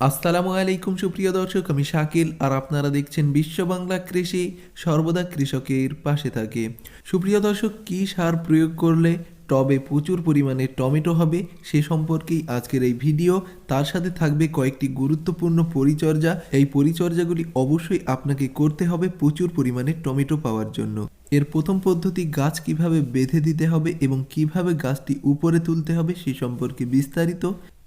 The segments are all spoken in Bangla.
আসসালামু আলাইকুম সুপ্রিয় দর্শক, আমি শাকিল আর আপনারা দেখছেন বিশ্ব বাংলা কৃষি, সর্বদা কৃষকের পাশে থাকে। সুপ্রিয় দর্শক, কী সার প্রয়োগ করলে টবে প্রচুর পরিমাণে টমেটো হবে সে সম্পর্কেই আজকের এই ভিডিও। তার সাথে থাকবে কয়েকটি গুরুত্বপূর্ণ পরিচর্যা। এই পরিচর্যাগুলি অবশ্যই আপনাকে করতে হবে প্রচুর পরিমাণে টমেটো পাওয়ার জন্য। এর প্রথম পদ্ধতি, গাছ কিভাবে বেঁধে দিতে হবে এবং কিভাবে গাছটি উপরে তুলতে হবে সে সম্পর্কে বিস্তারিত,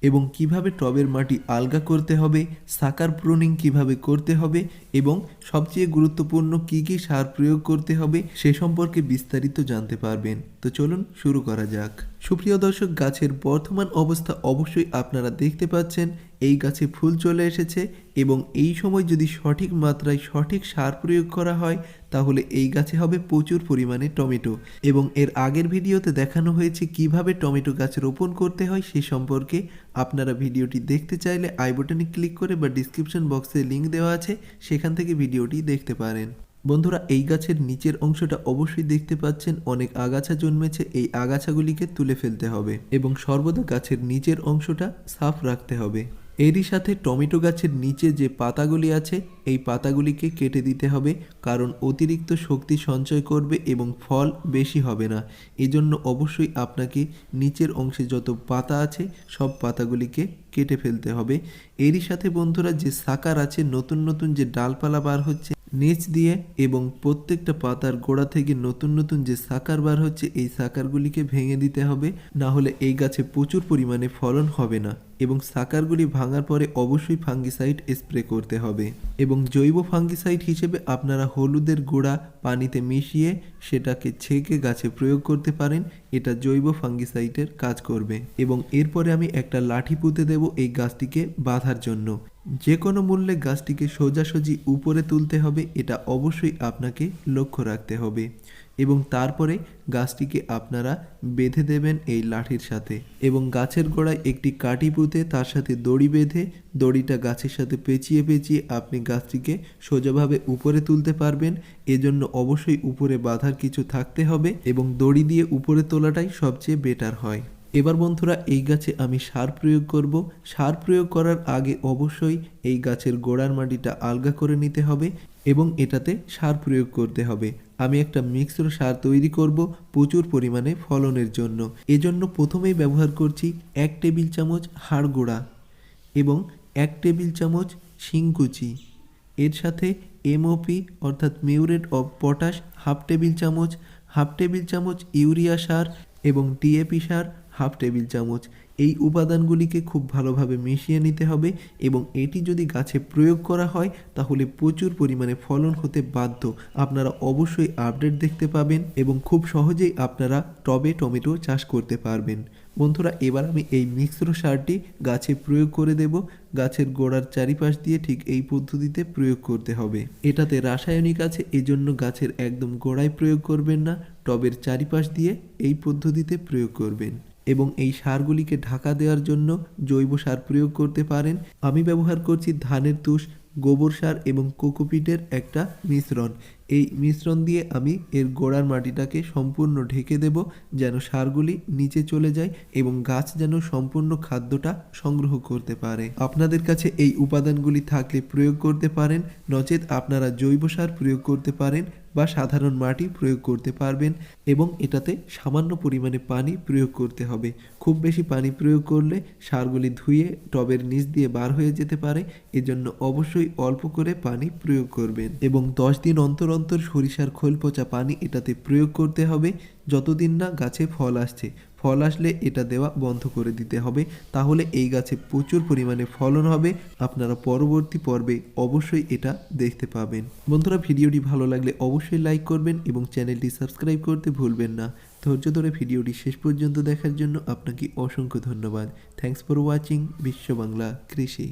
এবং কিভাবে টবের মাটি আলগা করতে হবে, সাকার প্রুনিং কিভাবে করতে হবে এবং সবচেয়ে গুরুত্বপূর্ণ কি কি সার প্রয়োগ করতে হবে সে সম্পর্কে বিস্তারিত জানতে পারবেন। তো চলুন শুরু করা যাক। সুপ্রিয় দর্শক, গাছের বর্তমান অবস্থা অবশ্যই আপনারা দেখতে পাচ্ছেন। এই গাছে ফুল চলে এসেছে এবং এই সময় যদি সঠিক মাত্রায় সঠিক সার প্রয়োগ করা হয় তাহলে এই গাছে হবে প্রচুর পরিমাণে টমেটো। এবং এর আগের ভিডিওতে দেখানো হয়েছে কিভাবে টমেটো গাছ রোপণ করতে হয় সে সম্পর্কে। আপনারা ভিডিওটি দেখতে চাইলে আই বাটনে ক্লিক করে বা ডিসক্রিপশন বক্সে লিঙ্ক দেওয়া আছে, সেখান থেকে ভিডিওটি দেখতে পারেন। বন্ধুরা, এই গাছের নিচের অংশটা অবশ্যই দেখতে পাচ্ছেন অনেক আগাছা জন্মেছে। এই আগাছাগুলিকে তুলে ফেলতে হবে এবং সর্বদা গাছের নিচের অংশটা সাফ রাখতে হবে। এরই সাথে টমেটো গাছের নিচে যে পাতাগুলি আছে এই পাতাগুলিকে কেটে দিতে হবে, কারণ অতিরিক্ত শক্তি সঞ্চয় করবে এবং ফল বেশি হবে না। এজন্য অবশ্যই আপনাকে নিচের অংশে যত পাতা আছে সব পাতাগুলিকে কেটে ফেলতে হবে। এরই সাথে বন্ধুরা, যে সাকার আছে, নতুন নতুন যে ডালপালা বার হচ্ছে নিচ দিয়ে এবং প্রত্যেকটা পাতার গোড়া থেকে নতুন নতুন যে সাকার বার হচ্ছে এই সাকারগুলিকে ভেঙে দিতে হবে, না হলে এই গাছে প্রচুর পরিমাণে ফলন হবে না। এবং সাকারগুলি ভাঙার পরে অবশ্যই ফাঙ্গিসাইড স্প্রে করতে হবে। এবং জৈব ফাঙ্গিসাইড হিসেবে আপনারা হলুদের গুঁড়া পানিতে মিশিয়ে সেটাকে ছেঁকে গাছে প্রয়োগ করতে পারেন। এটা জৈব ফাঙ্গিসাইডের কাজ করবে। এবং এরপরে আমি একটা লাঠি পুঁতে দেব এই গাছটিকে বাঁধার জন্য। যে কোনো মূল্যে গাছটিকে সোজাসুজি উপরে তুলতে হবে, এটা অবশ্যই আপনাকে লক্ষ্য রাখতে হবে। এবং তারপরে গাছটিকে আপনারা বেঁধে দেবেন এই লাঠির সাথে। এবং গাছের গোড়ায় একটি কাঠি পুঁতে তার সাথে দড়ি বেঁধে দড়িটা গাছের সাথে পেঁচিয়ে পেঁচিয়ে আপনি গাছটিকে সোজাভাবে উপরে তুলতে পারবেন। এজন্য অবশ্যই উপরে বাঁধার কিছু থাকতে হবে এবং দড়ি দিয়ে উপরে তোলাটাই সবচেয়ে বেটার হয়। এবার বন্ধুরা, এই গাছে আমি সার প্রয়োগ করব। সার প্রয়োগ করার আগে অবশ্যই এই গাছের গোড়ার মাটিটা আলগা করে নিতে হবে এবং এটাতে সার প্রয়োগ করতে হবে। আমি একটা মিক্সড সার তৈরি করব প্রচুর পরিমাণে ফলনের জন্য। এজন্য প্রথমেই ব্যবহার করছি 1 টেবিল চামচ হাড় গুঁড়া এবং 1 টেবিল চামচ শিংকুচি। এর সাথে এমওপি অর্থাৎ muriate of potash half table চামচ, হাফ টেবিল চামচ ইউরিয়া সার এবং টিএপি সার হাফ টেবিল চামচ। এই উপাদানগুলিকে খুব ভালোভাবে মিশিয়ে নিতে হবে এবং এটি যদি গাছে প্রয়োগ করা হয় তাহলে প্রচুর পরিমাণে ফলন হতে বাধ্য। আপনারা অবশ্যই আপডেট দেখতে পাবেন এবং খুব সহজেই আপনারা টবে টমেটো চাষ করতে পারবেন। বন্ধুরা, এবার আমি এই মিশ্র সারটি গাছে প্রয়োগ করে দেব। গাছের গোড়ার চারিপাশ দিয়ে ঠিক এই পদ্ধতিতে প্রয়োগ করতে হবে। এটাতে রাসায়নিক আছে, এজন্য গাছের একদম গোড়ায় প্রয়োগ করবেন না, টবের চারিপাশ দিয়ে এই পদ্ধতিতে প্রয়োগ করবেন। এবং এই সারগুলিকে ঢাকা দেওয়ার জন্য জৈব সার প্রয়োগ করতে পারেন। আমি ব্যবহার করছি ধানের তুষ, গোবর সার এবং কোকোপিটের একটা মিশ্রণ। এই মিশ্রণ দিয়ে আমি এর গোড়ার মাটিটাকে সম্পূর্ণ ঢেকে দেব যেন সারগুলি নিচে চলে যায় এবং গাছ যেন সম্পূর্ণ খাদ্যটা সংগ্রহ করতে পারে। আপনাদের কাছে এই উপাদানগুলি থাকলে প্রয়োগ করতে পারেন, নচেত আপনারা জৈব সার প্রয়োগ করতে পারেন বা সাধারণ মাটি প্রয়োগ করতে পারবেন। এবং এটাতে সামান্য পরিমাণে পানি প্রয়োগ করতে হবে। খুব বেশি পানি প্রয়োগ করলে সারগুলি ধুয়ে টবের নিচ দিয়ে বার হয়ে যেতে পারে, এজন্য অবশ্যই অল্প করে পানি প্রয়োগ করবেন। এবং 10 দিন অন্তর অন্তর সরিষার খোল পচা পানি এটাতে প্রয়োগ করতে হবে যতদিন না গাছে ফল আসছে। ফল আসলে এটা দেওয়া বন্ধ করে দিতে হবে, তাহলে এই গাছে প্রচুর পরিমাণে ফলন হবে। আপনারা পরবর্তী পর্বে অবশ্যই এটা দেখতে পাবেন। বন্ধুরা, ভিডিওটি ভালো লাগলে অবশ্যই লাইক করবেন এবং চ্যানেলটি সাবস্ক্রাইব করতে ভুলবেন না। ধৈর্য ধরে ভিডিওটি শেষ পর্যন্ত দেখার জন্য আপনাকে অসংখ্য ধন্যবাদ। থ্যাঙ্কস ফর ওয়াচিং বিশ্ব বাংলা কৃষি।